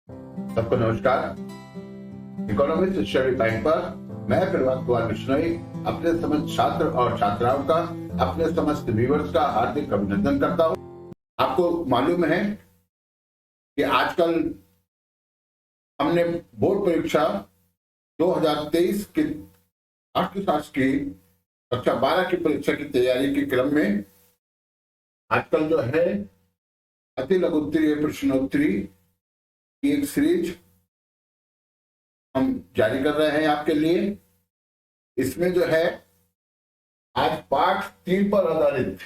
सबको नमस्कार। Economics study time पर मैं प्रभात कुमार बिश्नोई अपने समस्त छात्र और छात्राओं का, अपने समस्त व्यूअर्स का हार्दिक अभिनंदन करता हूं। आपको मालूम है कि आजकल हमने बोर्ड परीक्षा 2023 की अर्थशास्त्र की कक्षा 12 की परीक्षा की तैयारी के क्रम में आजकल जो है अति लघुत्तरीय प्रश्नोत्तरी की एक सीरीज हम जारी कर रहे हैं आपके लिए। इसमें जो है आज पाठ 3 पर आधारित,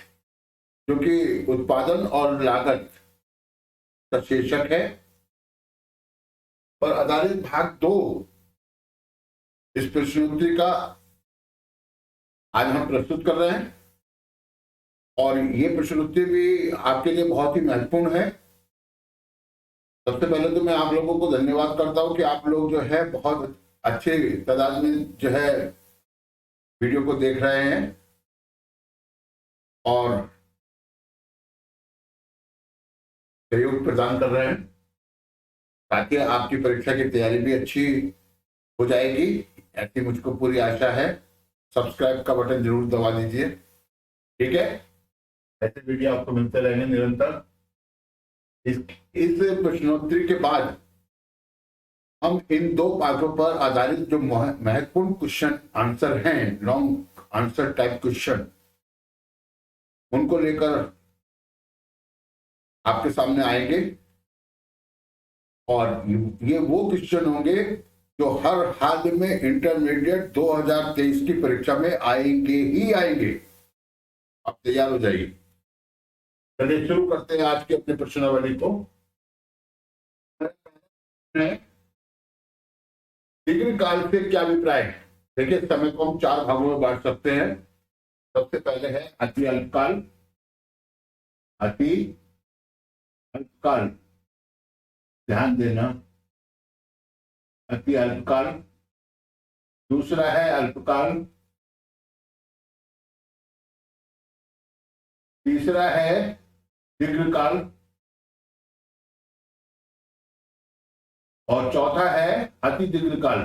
जो कि उत्पादन और लागत का शीर्षक है, पर आधारित भाग 2 इस प्रश्नोत्तरी का आज हम प्रस्तुत कर रहे हैं। और ये प्रश्नोत्तरी भी आपके लिए बहुत ही महत्वपूर्ण है। सबसे पहले तो मैं आप लोगों को धन्यवाद करता हूं कि आप लोग जो है बहुत अच्छे तादाद में जो है वीडियो को देख रहे हैं और सहयोग प्रदान कर रहे हैं, ताकि आपकी परीक्षा की तैयारी भी अच्छी हो जाएगी, ऐसी मुझको पूरी आशा है। सब्सक्राइब का बटन जरूर दबा दीजिए, ठीक है। ऐसे वीडियो आपको मिलते रहेंगे निरंतर। इस प्रश्नोत्तरी के बाद हम इन 2 पाठों पर आधारित जो महत्वपूर्ण क्वेश्चन आंसर हैं, लॉन्ग आंसर टाइप क्वेश्चन, उनको लेकर आपके सामने आएंगे। और ये वो क्वेश्चन होंगे जो हर हाल में इंटरमीडिएट 2023 की परीक्षा में आएंगे ही आएंगे। आप तैयार हो जाइए। चलिए शुरू करते हैं आज की अपने प्रश्नावली को। डिग्री काल से क्या अभिप्राय है? देखिए, समय को हम 4 भागों में बांट सकते हैं। सबसे पहले है अति अल्पकाल। अति अल्पकाल, ध्यान देना, अति अल्पकाल। दूसरा है अल्पकाल। तीसरा है दीर्घकाल और चौथा है अति दीर्घकाल।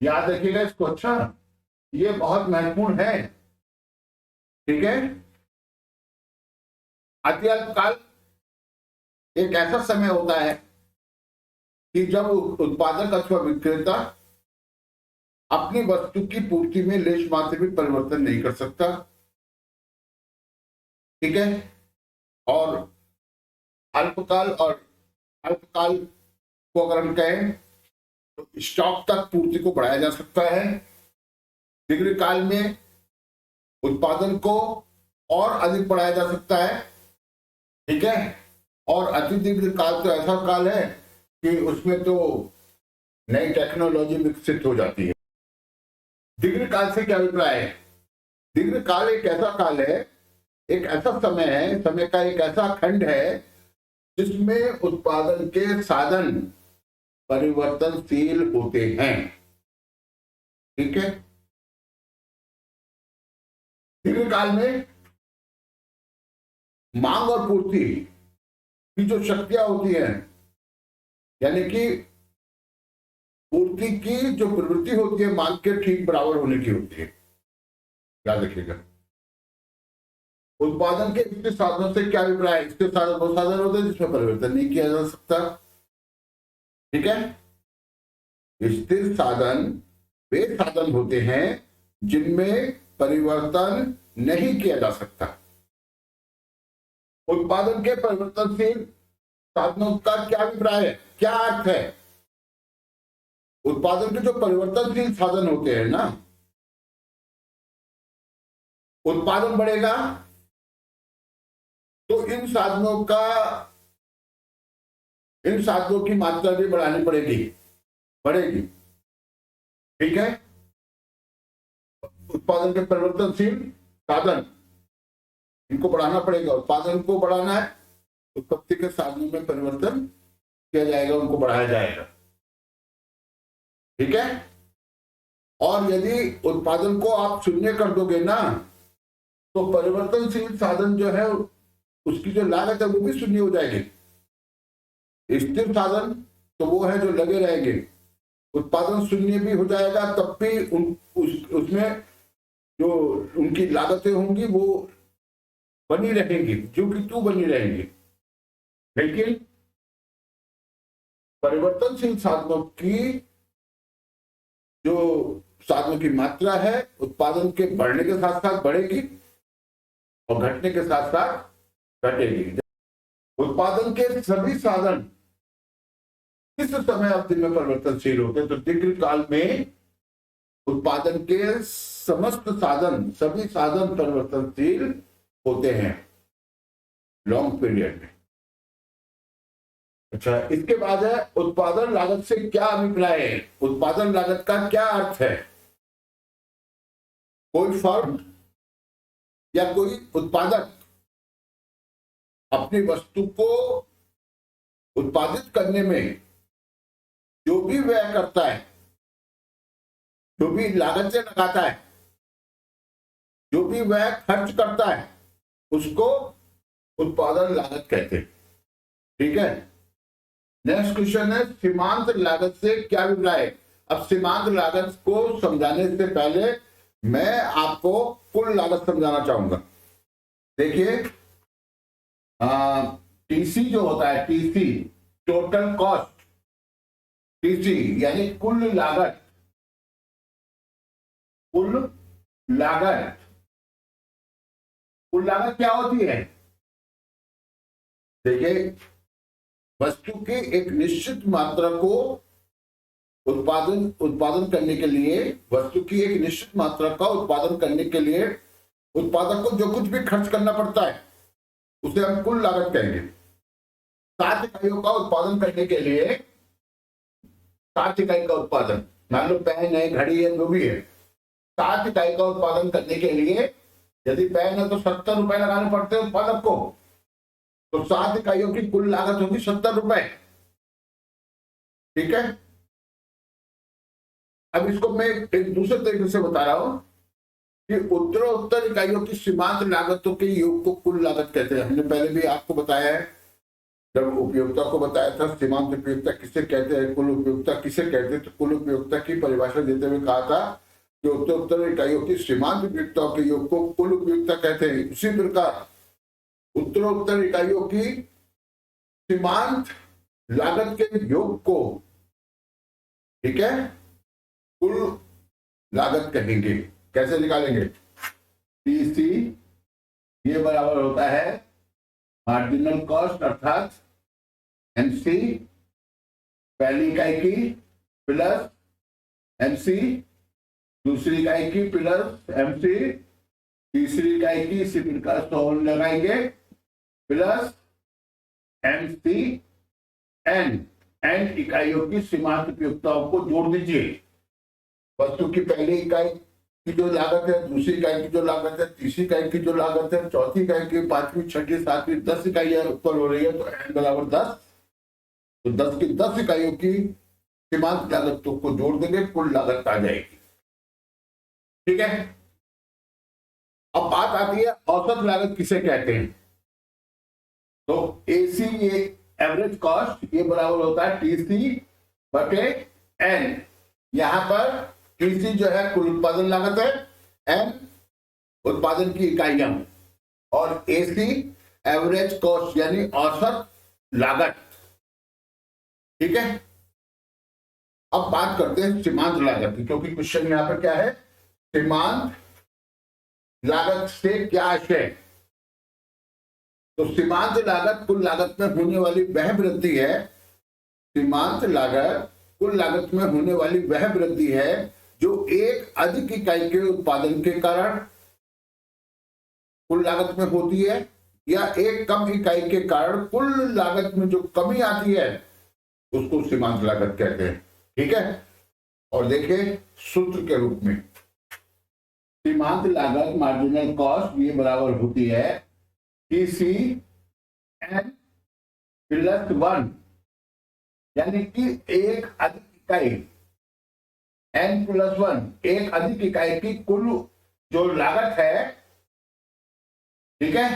याद रखिएगा इसको, अच्छा, ये बहुत महत्वपूर्ण है, ठीक है। अति अल्पकाल एक ऐसा समय होता है कि जब उत्पादक अथवा विक्रेता अपनी वस्तु की पूर्ति में लेश मात्र भी परिवर्तन नहीं कर सकता, ठीक है। और अल्पकाल को अगर हम कहें तो स्टॉक तक पूर्ति को बढ़ाया जा सकता है। दीर्घकाल में उत्पादन को और अधिक बढ़ाया जा सकता है, ठीक है। और अति दीर्घकाल तो ऐसा काल है कि उसमें तो नई टेक्नोलॉजी विकसित हो जाती है। दीर्घकाल से क्या अभिप्राय है? दीर्घकाल एक ऐसा काल है, एक ऐसा समय है, समय का एक ऐसा खंड है जिसमें उत्पादन के साधन परिवर्तनशील होते हैं, ठीक है। दीर्घकाल में मांग और पूर्ति की जो शक्तियां होती हैं, यानी कि पूर्ति की जो प्रवृत्ति होती है मांग के ठीक बराबर होने की होती है। याद रखिएगा। उत्पादन के स्थिर साधनों से क्या अभिप्राय है? स्थिर साधन वो साधन होते हैं जिसमें परिवर्तन नहीं किया जा सकता, ठीक है। स्थिर साधन वे साधन होते हैं जिनमें परिवर्तन नहीं किया जा सकता। उत्पादन के परिवर्तनशील साधनों का क्या अभिप्राय है, क्या अर्थ है? उत्पादन के जो परिवर्तनशील साधन होते हैं ना, उत्पादन बढ़ेगा तो इन साधनों की मात्रा भी बढ़ानी बढ़ेगी, ठीक है। उत्पादन के परिवर्तनशील साधन, इनको बढ़ाना पड़ेगा। उत्पादन को बढ़ाना है, उत्पत्ति के साधनों में परिवर्तन किया जाएगा, उनको बढ़ाया जाएगा, ठीक है। और यदि उत्पादन को आप शून्य कर दोगे ना, तो परिवर्तनशील साधन जो है उसकी जो लागत है वो भी शून्य हो जाएगी। स्थिर साधन तो वो है जो लगे रहेंगे, उत्पादन शून्य भी हो जाएगा, तब भी उसमें जो उनकी लागतें होंगी वो बनी रहेंगी, जो कि तू बनी रहेंगी। लेकिन परिवर्तनशील साधनों की जो साधनों की मात्रा है उत्पादन के बढ़ने के साथ साथ बढ़ेगी और घटने के साथ साथ घटेगी। उत्पादन के सभी साधन किस समय अवधि में परिवर्तनशील होते हैं? तो दीर्घ काल में उत्पादन के समस्त साधन, सभी साधन परिवर्तनशील होते हैं लॉन्ग पीरियड में। अच्छा, इसके बाद है उत्पादन लागत से क्या अभिप्राय है? उत्पादन लागत का क्या अर्थ है? कोई फर्म या कोई उत्पादक अपनी वस्तु को उत्पादित करने में जो भी व्यय करता है, जो भी लागत से लगाता है, जो भी व्यय खर्च करता है, उसको उत्पादन लागत कहते हैं। ठीक है। नेक्स्ट क्वेश्चन है सीमांत लागत से क्या अभिप्राय है? अब सीमांत लागत को समझाने से पहले मैं आपको कुल लागत समझाना चाहूंगा। देखिए, टीसी जो होता है, टीसी टोटल कॉस्ट, टीसी यानी कुल लागत। कुल लागत, कुल लागत क्या होती है? देखिए, वस्तु की एक निश्चित मात्रा को उत्पादन करने के लिए, वस्तु की एक निश्चित मात्रा का उत्पादन करने के लिए उत्पादक को जो कुछ भी खर्च करना पड़ता है उसे हम कुल लागत कहेंगे। 7 इकाइयों का उत्पादन करने के लिए, 7 इकाई का उत्पादन, मान लो पेन है, घड़ी है, जो भी है, 7 इकाई का उत्पादन करने के लिए यदि पेन है तो 70 रुपए लगाने पड़ते हैं उत्पादक को, तो 7 इकाइयों की कुल लागत होगी 70 रुपए। ठीक है। अब इसको मैं एक दूसरे तरीके से बता रहा हूं कि उत्तर इकाइयों की सीमांत लागतों के योग को कुल लागत कहते हैं। हमने पहले भी आपको बताया है, जब उपयोगिता को बताया था सीमांत उपयोगिता किसे कहते हैं, कुल उपयोगिता किसे कहते हैं, तो कुल उपयोगिता की परिभाषा देते हुए कहा था कि उत्तर इकाइयों की सीमांत उपयोगिताओं के योग को कुल उपयोगिता कहते हैं। उसी प्रकार उत्तर इकाइयों की सीमांत लागत के योग को, ठीक है, कुल लागत कहेंगे। कैसे निकालेंगे? टीसी ये बराबर होता है मार्जिनल कॉस्ट अर्थात एमसी पहली इकाई की प्लस एमसी दूसरी इकाई की प्लस एमसी तीसरी इकाई की, इसी प्रकार 100 लगाएंगे, प्लस एमसी एन इकाइयों की सीमांत उपयोगिताओं को जोड़ दीजिए। वस्तु की पहली इकाई की जो लागत है, दूसरी इकाई की जो लागत है, तीसरी इकाई की जो लागत है, चौथी इकाई की, पांचवी, छठी, सातवीं, 10 इकाइयां ऊपर हो रही है, तो एन बराबर 10, तो 10 की 10 इकाइयों की सीमांत लागतों को जोड़ देंगे, कुल लागत आ जाएगी। ठीक है। अब बात आती है औसत लागत किसे कहते हैं? तो एसी ये एवरेज कॉस्ट, ये बराबर होता है टीसी बटे एन। यहां पर टीसी जो है कुल उत्पादन लागत है, एन उत्पादन की इकाइयां, और एसी एवरेज कॉस्ट यानी औसत लागत। ठीक है। अब बात करते हैं सीमांत लागत की, क्योंकि क्वेश्चन यहां पर क्या है, सीमांत लागत से क्या आशय? तो सीमांत लागत कुल लागत में होने वाली वह वृद्धि है, सीमांत लागत कुल लागत में होने वाली वह वृद्धि है जो एक अधिक इकाई के उत्पादन के कारण कुल लागत में होती है, या एक कम इकाई के कारण कुल लागत में जो कमी आती है उसको सीमांत लागत कहते हैं। ठीक है। और देखिए सूत्र के रूप में सीमांत लागत मार्जिनल कॉस्ट ये बराबर होती है टीसी एन प्लस 1, यानी कि एक अधिक इकाई एन प्लस 1, एक अधिक इकाई की कुल जो लागत है, ठीक है,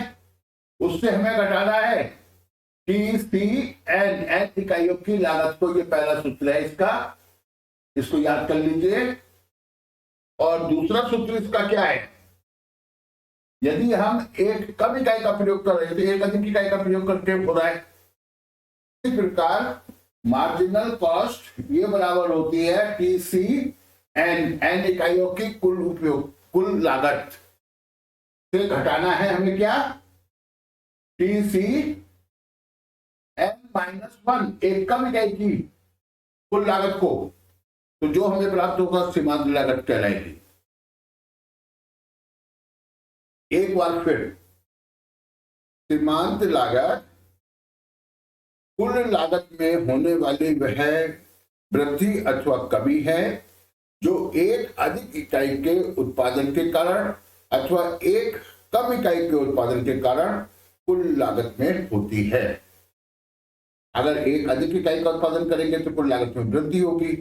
उससे हमें घटाना है TCN, एन इकाइयों की लागत को। ये पहला सूत्र है इसका, इसको याद कर लीजिए। और दूसरा सूत्र इसका क्या है, यदि हम एक कम इकाई का प्रयोग कर रहे हैं तो एक अधिक इकाई का प्रयोग करके हो रहा है। इस प्रकार मार्जिनल कॉस्ट ये बराबर होती है TCN, एन इकाइयों की कुल उपयोग, कुल लागत से घटाना है हमें क्या, TCN -1, एक कम इकाई की कुल लागत को। तो जो हमें प्राप्त होगा सीमांत लागत कहलाएगी। एक बार फिर, सीमांत लागत कुल लागत में होने वाली वह वृद्धि अथवा कमी है जो एक अधिक इकाई के उत्पादन के कारण अथवा एक कम इकाई के उत्पादन के कारण कुल लागत में होती है। अगर एक अधिक इकाई का उत्पादन करेंगे तो कुल लागत में वृद्धि होगी,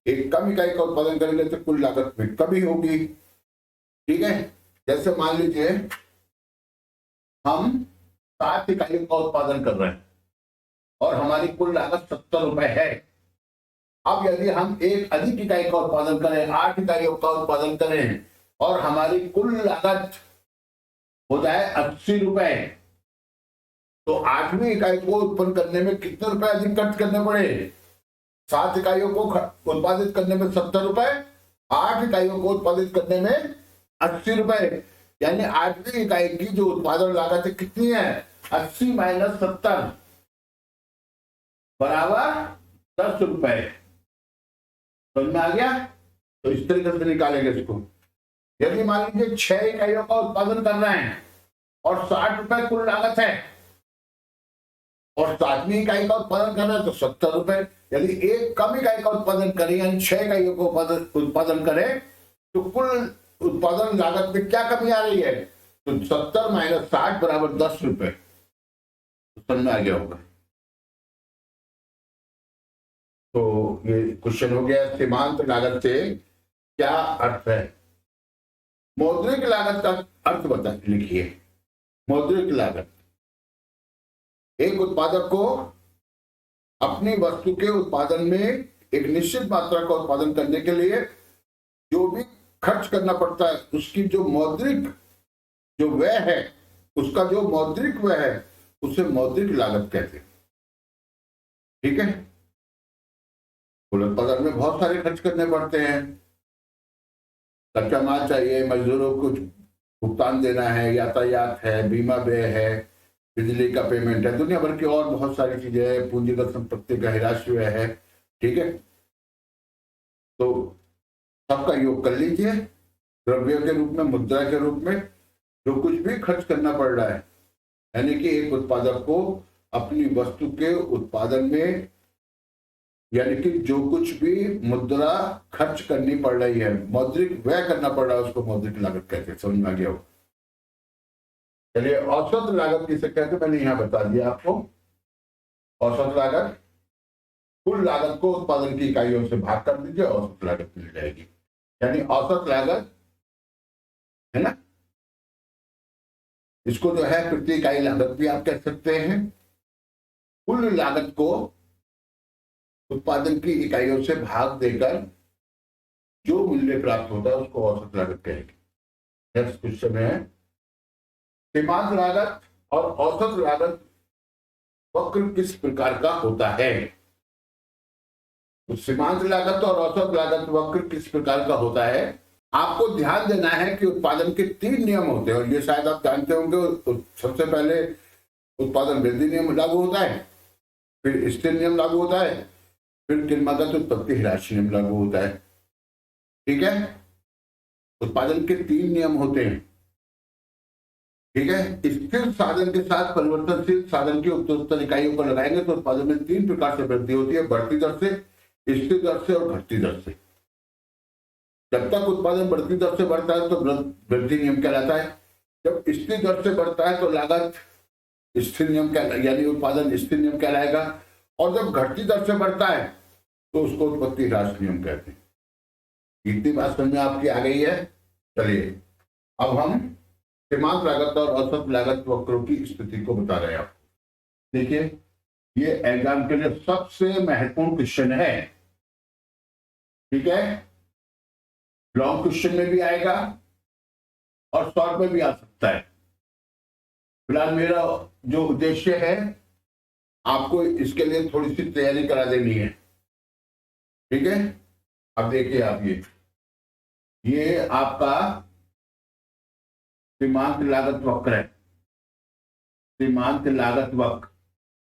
एक कम इकाई का उत्पादन करेंगे तो कुल लागत में कमी होगी। ठीक है, जैसे मान लीजिए हम 7 इकाइयों का उत्पादन कर रहे हैं और हमारी कुल लागत 70 रुपए है। अब यदि हम एक अधिक इकाई का उत्पादन करें, 8 इकाइयों का उत्पादन करें और हमारी कुल लागत हो जाए 80 रुपए, तो 8वीं इकाई को उत्पन्न करने में कितने रुपए अधिक खर्च करने पड़े, 7 इकाइयों को उत्पादित करने में 70 रुपए, 8 इकाइयों को उत्पादित करने में 80 रुपए। यानी 8वीं इकाई की जो उत्पादन लागत है कितनी है, 80 - 70 बराबर 10 रुपए। समझ में आ गया? तो इस तरीके से निकालेंगे इसको। यदि मान लीजिए 6 इकाइयों का उत्पादन कर रहे हैं और 60 रुपए कुल लागत है और 7वीं इकाई का उत्पादन कर रहे हैं तो 70 रुपए। यदि एक कम इकाई का उत्पादन करें यानी 6 इकाइयों को उत्पादन करें तो कुल उत्पादन लागत में क्या कमी आ रही है, तो 70 - 60 बराबर 10 रुपए। समझ में आ गया होगा। तो ये क्वेश्चन हो गया, सीमांत लागत से क्या अर्थ है। मौद्रिक लागत का अर्थ बता लिखिए। मौद्रिक लागत, एक उत्पादक को अपनी वस्तु के उत्पादन में एक निश्चित मात्रा का उत्पादन करने के लिए जो भी खर्च करना पड़ता है उसकी जो मौद्रिक जो व्यय है, उसका जो मौद्रिक व्यय है उसे मौद्रिक लागत कहते हैं। ठीक है, कुल उत्पादन में बहुत सारे खर्च करने पड़ते हैं, कच्चा माल चाहिए, मजदूरों को भुगतान देना है, यातायात है, बीमा व्यय है, बिजली का पेमेंट है, दुनिया भर की और बहुत सारी चीजें हैं, पूंजीगत संपत्ति का हिराश व्यय है। ठीक है, तो सबका योग कर लीजिए। द्रव्य के रूप में, मुद्रा के रूप में जो कुछ भी खर्च करना पड़ रहा है, यानी कि एक उत्पादक को अपनी वस्तु के उत्पादन में यानी कि जो कुछ भी मुद्रा खर्च करनी पड़ रही है, मौद्रिक व्यय करना पड़ रहा है, उसको मौद्रिक लागत कहते हैं। समझ में आ गया हो? चलिए, औसत लागत किसे कहते हैं मैंने यहां बता दिया आपको। औसत लागत, कुल लागत को उत्पादन की इकाइयों से भाग कर दीजिए, औसत लागत मिल जाएगी। यानी औसत लागत है ना, इसको जो है प्रति इकाई लागत भी आप कह सकते हैं। कुल लागत को उत्पादन की इकाइयों से भाग देकर जो मूल्य प्राप्त होता है उसको औसत लागत कहेंगे। नेक्स्ट क्वेश्चन है, सीमांत लागत और औसत लागत वक्र किस प्रकार का होता है। तो सीमांत लागत और औसत लागत वक्र किस प्रकार का होता है, आपको ध्यान देना है कि उत्पादन के 3 नियम होते हैं और ये शायद आप जानते होंगे। सबसे पहले उत्पादन वृद्धि नियम लागू होता है, फिर स्थिर नियम लागू होता है, फिर क्रमागत उत्पत्ति ह्रास नियम लागू होता है। ठीक है, उत्पादन के 3 नियम होते हैं। ठीक है, स्थिर साधन के साथ परिवर्तनशील साधन की उत्तरोत्तर इकाइयों को लगाएंगे तो उत्पादन में 3 प्रकार से वृद्धि होती है, बढ़ती दर से, स्थिर दर से और घटती दर से। जब तक उत्पादन बढ़ती दर से बढ़ता है तो वृद्धि नियम कहलाता है, जब स्थिर दर से बढ़ता है तो लागत स्थिर नियम यानी उत्पादन स्थिर नियम कहलाएगा, और जब घटती दर से बढ़ता है तो उसको उत्पत्ति ह्रास नियम कहते हैं। इतनी बात समझ में आपकी आ गई है। चलिए, अब हम सीमांत लागत और औसत लागत वक्रों की स्थिति को बता रहे हैं आप। देखिए, ये एग्जाम के लिए सबसे महत्वपूर्ण क्वेश्चन है, ठीक है। लॉन्ग क्वेश्चन में भी आएगा और शॉर्ट में भी आ सकता है। फिलहाल मेरा जो उद्देश्य है, आपको इसके लिए थोड़ी सी तैयारी करा देनी है, ठीक है। अब देखिए आप, ये आपका सीमांत लागत वक्र है, सीमांत लागत वक्र,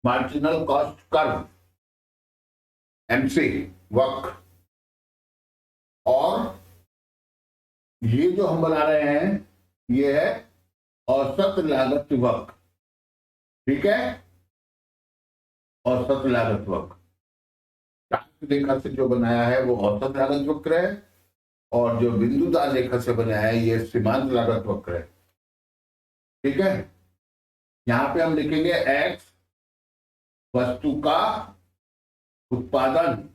मार्जिनल कॉस्ट कर्व, एमसी वक्र। और ये जो हम बना रहे हैं, ये है औसत लागत वक्र, ठीक है। औसत लागत वक्र रेखा से जो बनाया है वो औसत लागत वक्र है, और जो बिंदुदार रेखा से बनाया है ये सीमांत लागत वक्र है, ठीक है। यहां पे हम लिखेंगे x वस्तु का उत्पादन,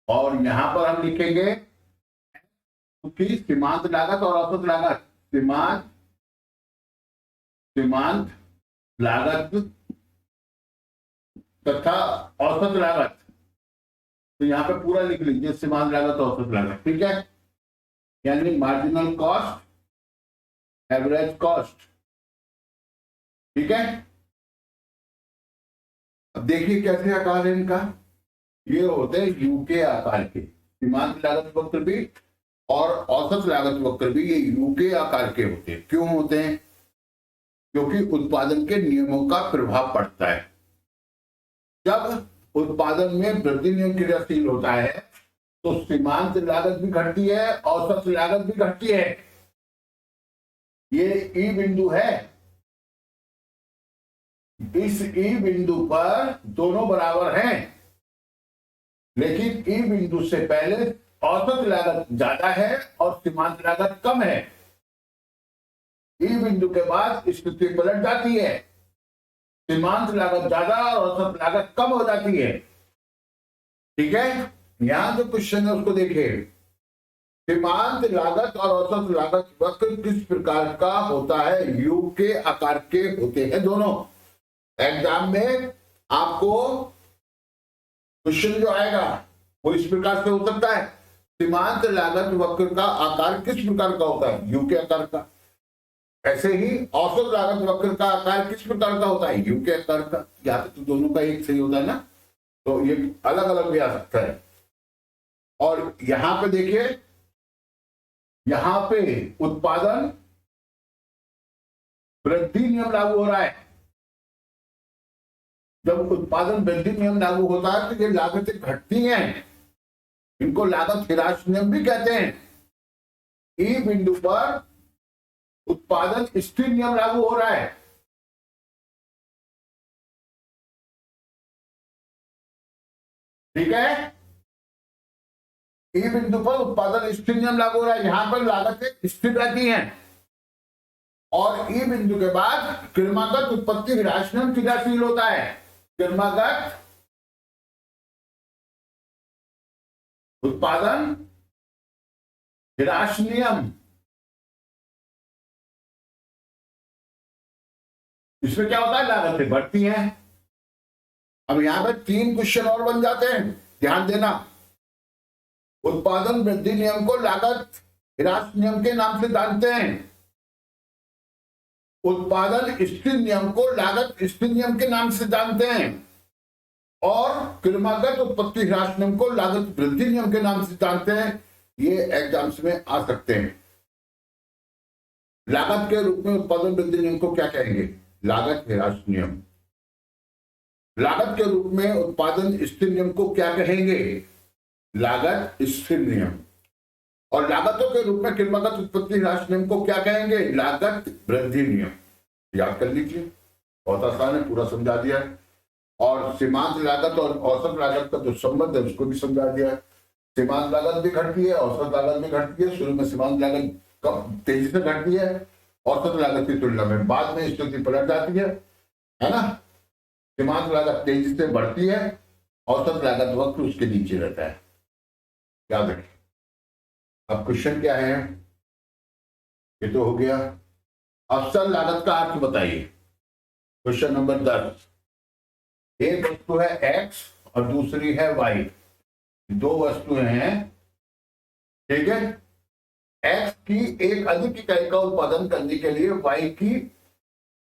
और यहां पर हम लिखेंगे की सीमांत लागत और औसत लागत, सीमांत लागत तथा औसत लागत। तो यहां पे पूरा लिख लीजिए, सीमांत लागत औसत लागत, ठीक है। यानी मार्जिनल कॉस्ट, एवरेज कॉस्ट, ठीक है। अब देखिए कैसे आकार है इनका, ये होते हैं यूके आकार के, सीमांत लागत वक्र भी और औसत लागत वक्र भी ये यूके आकार के होते हैं। क्यों होते हैं? क्योंकि उत्पादन के नियमों का प्रभाव पड़ता है। जब उत्पादन में वृद्धि नियम क्रियाशील होता है तो सीमांत लागत भी घटती है, औसत लागत भी घटती है। ये ई बिंदु है, इस ई बिंदु पर दोनों बराबर हैं, लेकिन ई बिंदु से पहले औसत लागत ज्यादा है और सीमांत लागत कम है। ई बिंदु के बाद स्थिति पलट जाती है, सीमांत लागत ज्यादा और औसत लागत कम हो जाती है, ठीक है। यहां जो क्वेश्चन है उसको देखिए, सीमांत लागत और औसत लागत वक्र किस प्रकार का होता है? यू के आकार के होते हैं दोनों। एग्जाम में आपको क्वेश्चन जो आएगा वो इस प्रकार से हो सकता है, सीमांत लागत वक्र का आकार किस प्रकार का होता है? यू के आकार का। ऐसे ही औसत लागत वक्र का आकार किस प्रकार का होता है? यू के आकार का। यहाँ पे तो दोनों का एक सही होता है ना, तो ये अलग अलग भी आ सकता है। और यहां पे देखिए, यहां पे उत्पादन वृद्धि नियम लागू हो रहा है। जब उत्पादन वृद्धि नियम लागू होता है तो ये लागतें घटती हैं, इनको लागत ह्रास नियम भी कहते हैं। ई बिंदु पर उत्पादन स्थिर नियम लागू हो रहा है, ठीक है। ई बिंदु पर उत्पादन स्थिर नियम लागू हो रहा है, यहां पर लागतें स्थिर रहती हैं। और ई बिंदु के बाद क्रमागत उत्पत्ति ह्रास नियम क्रियाशील होता है। क्रमागत उत्पादन ह्रास नियम, इसमें क्या होता है? लागतें बढ़ती हैं। अब यहां पर 3 क्वेश्चन और बन जाते हैं, ध्यान देना। उत्पादन वृद्धि नियम को लागत ह्रास नियम के नाम से जानते हैं, उत्पादन स्थिर नियम को लागत स्थिर नियम के नाम से जानते हैं, और क्रमागत उत्पत्ति ह्रास नियम को लागत वृद्धि नियम के नाम से जानते हैं। ये एग्जाम्स में आ सकते हैं। लागत के रूप में उत्पादन वृद्धि नियम को क्या कहेंगे? लागत ह्रास नियम। लागत के रूप में उत्पादन स्थिर नियम को क्या कहेंगे? लागत स्थिर नियम। और लागतों के रूप में क्रमागत उत्पत्ति ह्रास नियम को क्या कहेंगे? लागत वृद्धि नियम। याद कर लीजिए, बहुत आसान है, पूरा समझा दिया है। और सीमांत लागत और औसत लागत का जो संबंध है उसको भी समझा दिया है। सीमांत लागत भी घटती है, औसत लागत भी घटती है। शुरू में सीमांत लागत कम तेजी से घटती है, औसत लागत की तुलना में बाद में स्थिति पलट जाती है ना। सीमांत लागत तेजी से बढ़ती है, औसत लागत वक्र उसके नीचे रहता है, याद रखिए। अब क्वेश्चन क्या है? ये तो हो गया। अवसर लागत का अर्थ बताइए। Question number 10। एक वस्तु है एक्स और दूसरी है वाई, दो वस्तुएं हैं, ठीक है। एक्स की एक अधिक इकाई का उत्पादन करने के लिए वाई की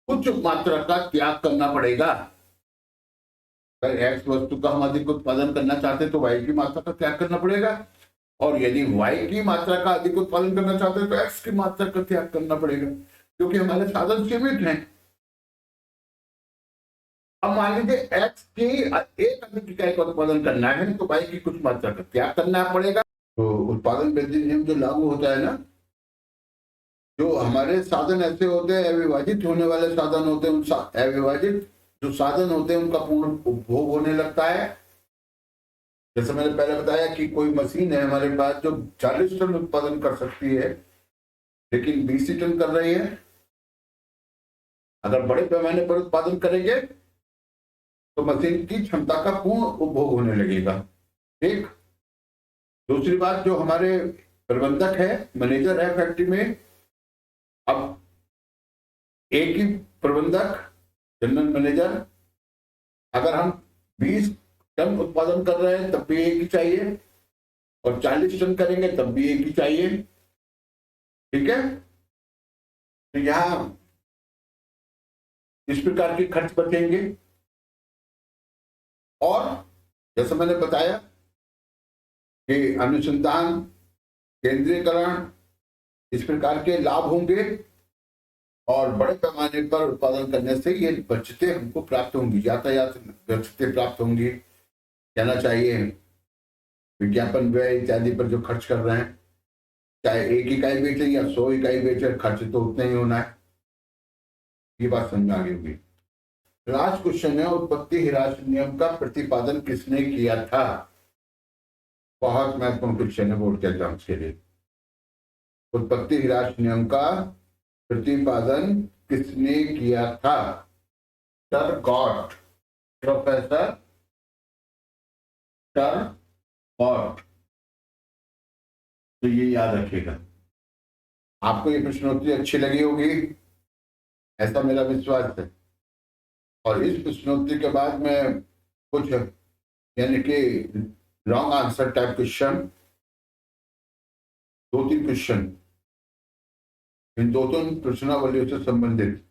कुछ मात्रा का त्याग करना पड़ेगा। अगर एक्स वस्तु का हम अधिक उत्पादन करना चाहते हैं तो वाई की मात्रा का त्याग करना पड़ेगा, और यदि वाई की मात्रा का अधिक उत्पादन करना चाहते हैं तो एक्स की मात्रा का त्याग करना पड़ेगा, क्योंकि हमारे साधन सीमित हैं। अब मान लीजिए एक्स की एक अधिक इकाई का उत्पादन करना है तो वाई की कुछ मात्रा का त्याग करना पड़ेगा। तो उत्पादन वृद्धि नियम जो लागू होता है ना, जो हमारे साधन ऐसे होते हैं, अविभाजित होने वाले साधन होते हैं, उन अविभाजित जो साधन होते हैं उनका पूर्ण उपभोग होने लगता है। जैसे मैंने पहले बताया कि कोई मशीन है हमारे पास जो 40 टन उत्पादन कर सकती है लेकिन 20 टन कर रही है। अगर बड़े पैमाने पर उत्पादन करेंगे तो मशीन की क्षमता का पूर्ण उपभोग होने लगेगा, ठीक। दूसरी बात, जो हमारे प्रबंधक है, मैनेजर है फैक्ट्री में, अब एक ही प्रबंधक, जनरल मैनेजर, अगर हम 20 टन उत्पादन कर रहे हैं तब भी एक ही चाहिए, और 40 टन करेंगे तब भी एक ही चाहिए, ठीक है। तो यहां इस प्रकार के खर्च बचेंगे। और जैसे मैंने बताया कि अनुसंधान, केंद्रीकरण, इस प्रकार के लाभ होंगे, और बड़े पैमाने पर उत्पादन करने से ये बचतें हमको प्राप्त होंगी, यातायात बचतें प्राप्त होंगी, कहना चाहिए विज्ञापन व्यय इत्यादि पर जो खर्च कर रहे हैं, चाहे 1 इकाई बेचे या 100 इकाई बेचे, खर्च तो उतना ही होना है। ये बात समझ आ गई होगी। लास्ट क्वेश्चन है, उत्पत्ति ह्रास नियम का प्रतिपादन किसने किया था? बहुत महत्वपूर्ण क्वेश्चन है बोर्ड के एग्जाम्स के लिए। उत्पत्ति ह्रास नियम का प्रतिपादन किसने किया था? Sir got, professor sir got. तो ये याद रखिएगा। आपको ये प्रश्नोत्तरी अच्छी लगी होगी, ऐसा मेरा विश्वास है। और इस प्रश्नोत्तरी के बाद मैं कुछ यानी कि long answer type question, 2-3 question, इन 2-3 प्रश्नावलियों से संबंधित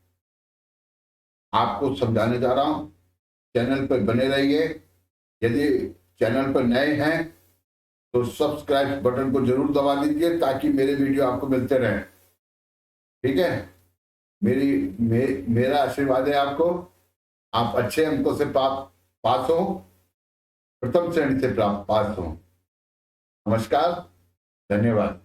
आपको समझाने जा रहा हूं। चैनल पर बने रहिए। यदि चैनल पर नए हैं तो सब्सक्राइब बटन को जरूर दबा दीजिए ताकि मेरे वीडियो आपको मिलते रहें, ठीक है। मेरा आशीर्वाद है आपको, आप अच्छे अंकों से पास हो, प्रथम श्रेणी से पास हो। नमस्कार, धन्यवाद।